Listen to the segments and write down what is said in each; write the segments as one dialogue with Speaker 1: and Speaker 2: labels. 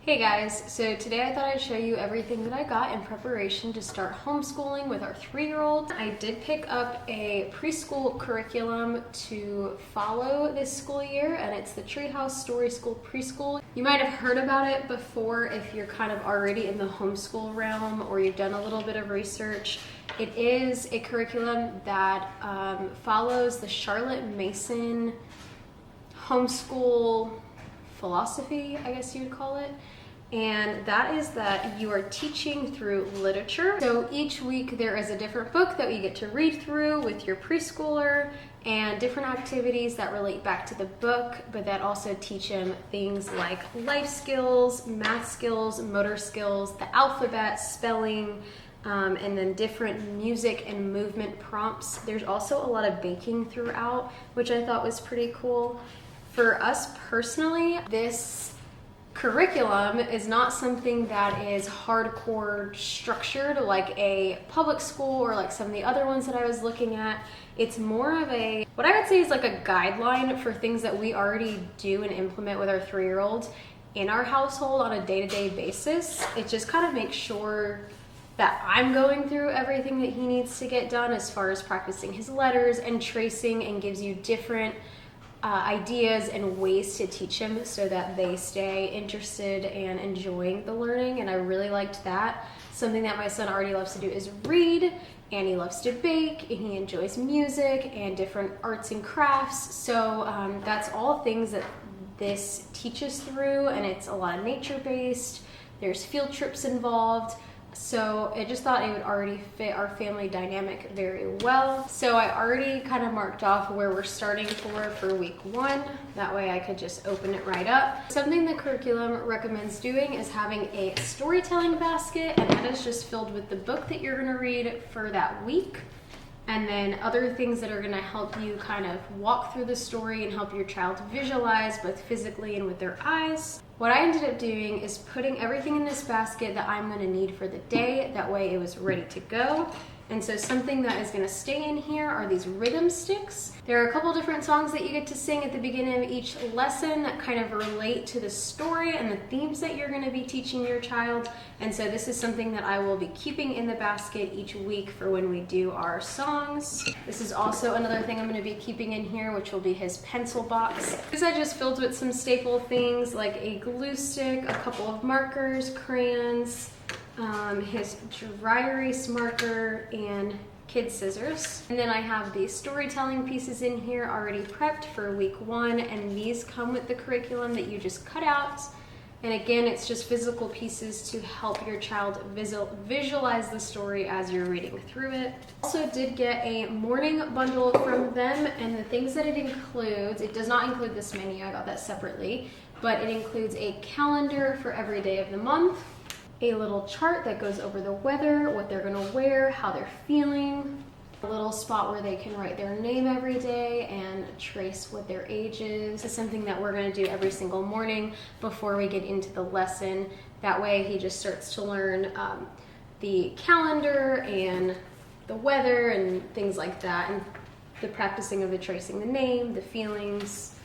Speaker 1: Hey guys, so today I thought I'd show you everything that I got in preparation to start homeschooling with our 3-year-old. I did pick up a preschool curriculum to follow this school year, and it's the Treehouse Story School Preschool. You might have heard about it before if you're kind of already in the homeschool realm or you've done a little bit of research. It is a curriculum that follows the Charlotte Mason homeschool philosophy, I guess you would call it. And that is that you are teaching through literature. So each week there is a different book that you get to read through with your preschooler and different activities that relate back to the book, but that also teach him things like life skills, math skills, motor skills, the alphabet, spelling, and then different music and movement prompts. There's also a lot of baking throughout, which I thought was pretty cool. For us personally, this curriculum is not something that is hardcore structured like a public school or like some of the other ones that I was looking at. It's more of a, what I would say is like a guideline for things that we already do and implement with our 3-year-old in our household on a day-to-day basis. It just kind of makes sure that I'm going through everything that he needs to get done as far as practicing his letters and tracing, and gives you different ideas and ways to teach him so that they stay interested and enjoying the learning. And I really liked that. Something that my son already loves to do is read, and he loves to bake, and he enjoys music and different arts and crafts. So that's all things that this teaches through, and it's a lot of nature-based. There's field trips involved. So I just thought it would already fit our family dynamic very well. So I already kind of marked off where we're starting for week 1. That way I could just open it right up. Something the curriculum recommends doing is having a storytelling basket, and that is just filled with the book that you're gonna read for that week, and then other things that are gonna help you kind of walk through the story and help your child visualize both physically and with their eyes. What I ended up doing is putting everything in this basket that I'm gonna need for the day. That way it was ready to go. And so something that is gonna stay in here are these rhythm sticks. There are a couple different songs that you get to sing at the beginning of each lesson that kind of relate to the story and the themes that you're gonna be teaching your child. And so this is something that I will be keeping in the basket each week for when we do our songs. This is also another thing I'm gonna be keeping in here, which will be his pencil box. This I just filled with some staple things like a glue stick, a couple of markers, crayons, his dry erase marker, and kid scissors. And then I have these storytelling pieces in here already prepped for week 1, and these come with the curriculum that you just cut out. And again, it's just physical pieces to help your child visualize the story as you're reading through it. Also did get a morning bundle from them, and the things that it includes, it does not include this menu, I got that separately, but it includes a calendar for every day of the month, a little chart that goes over the weather, what they're gonna wear, how they're feeling, a little spot where they can write their name every day and trace what their age is. This is something that we're gonna do every single morning before we get into the lesson. That way he just starts to learn the calendar and the weather and things like that, and the practicing of the tracing the name, the feelings.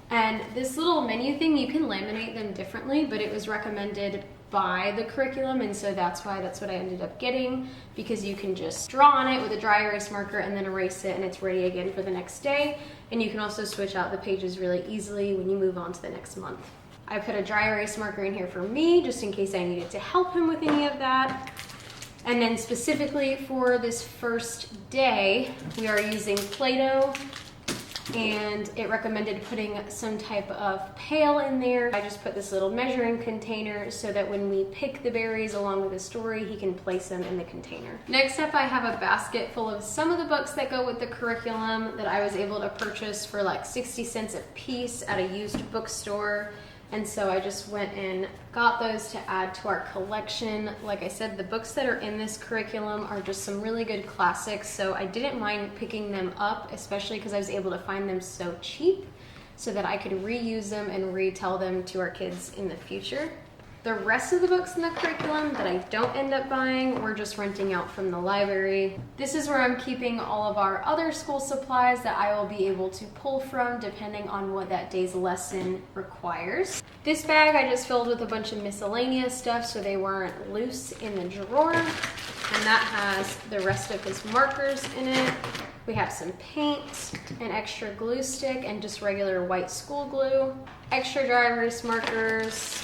Speaker 1: And this little menu thing, you can laminate them differently, but it was recommended by the curriculum, and so that's what I ended up getting, because you can just draw on it with a dry erase marker and then erase it, and it's ready again for the next day. And you can also switch out the pages really easily when you move on to the next month. I put a dry erase marker in here for me just in case I needed to help him with any of that. And then specifically for this first day, we are using Play-Doh, and it recommended putting some type of pail in there. I just put this little measuring container so that when we pick the berries along with the story, he can place them in the container. Next up, I have a basket full of some of the books that go with the curriculum that I was able to purchase for like 60 cents a piece at a used bookstore. And so I just went and got those to add to our collection. Like I said, the books that are in this curriculum are just some really good classics, so I didn't mind picking them up, especially because I was able to find them so cheap so that I could reuse them and retell them to our kids in the future. The rest of the books in the curriculum that I don't end up buying, we're just renting out from the library. This is where I'm keeping all of our other school supplies that I will be able to pull from depending on what that day's lesson requires. This bag I just filled with a bunch of miscellaneous stuff so they weren't loose in the drawer. And that has the rest of his markers in it. We have some paint, an extra glue stick, and just regular white school glue, extra dry erase markers,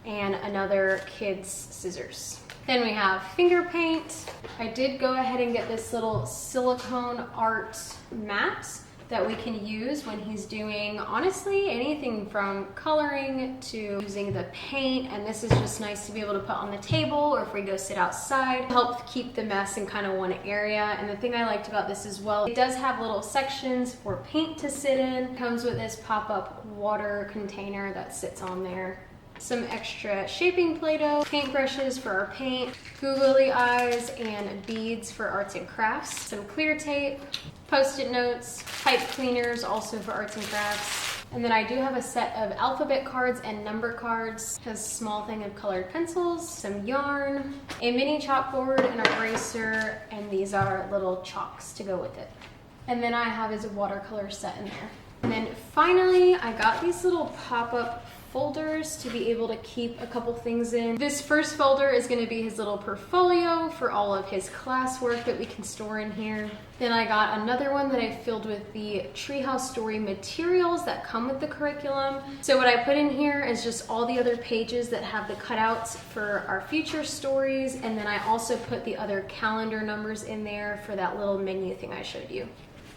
Speaker 1: and another kid's scissors. Then we have finger paint. I did go ahead and get this little silicone art mat that we can use when he's doing, honestly, anything from coloring to using the paint. And this is just nice to be able to put on the table, or if we go sit outside, help keep the mess in kind of one area. And the thing I liked about this as well, it does have little sections for paint to sit in. It comes with this pop-up water container that sits on there. Some extra shaping Play-Doh, paintbrushes for our paint, googly eyes, and beads for arts and crafts, some clear tape, Post-it notes, pipe cleaners also for arts and crafts. And then I do have a set of alphabet cards and number cards, has a small thing of colored pencils, some yarn, a mini chalkboard, an eraser, and these are little chalks to go with it. And then I have his watercolor set in there. And then finally, I got these little pop-up folders to be able to keep a couple things in. This first folder is going to be his little portfolio for all of his classwork that we can store in here. Then I got another one that I filled with the treehouse story materials that come with the curriculum. So what I put in here is just all the other pages that have the cutouts for our future stories, and then I also put the other calendar numbers in there for that little menu thing I showed you.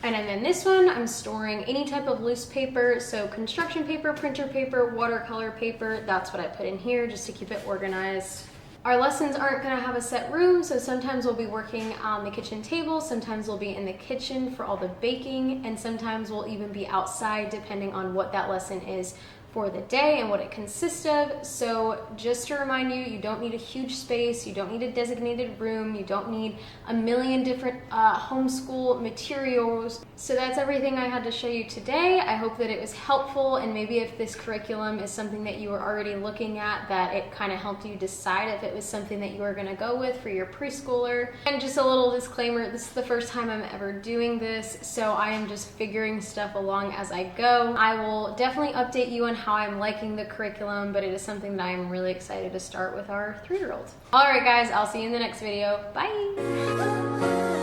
Speaker 1: And then this one, I'm storing any type of loose paper, so construction paper, printer paper, watercolor paper, that's what I put in here just to keep it organized. Our lessons aren't gonna have a set room, so sometimes we'll be working on the kitchen table, sometimes we'll be in the kitchen for all the baking, and sometimes we'll even be outside depending on what that lesson is for the day and what it consists of. So just to remind you, you don't need a huge space, you don't need a designated room, you don't need a million different homeschool materials. So that's everything I had to show you today. I hope that it was helpful, and maybe if this curriculum is something that you were already looking at, that it kind of helped you decide if it was something that you were going to go with for your preschooler. And just a little disclaimer, this is the first time I'm ever doing this, so I am just figuring stuff along as I go. I will definitely update you on how I'm liking the curriculum, but it is something that I'm really excited to start with our 3-year-old. All right guys, I'll see you in the next video. Bye!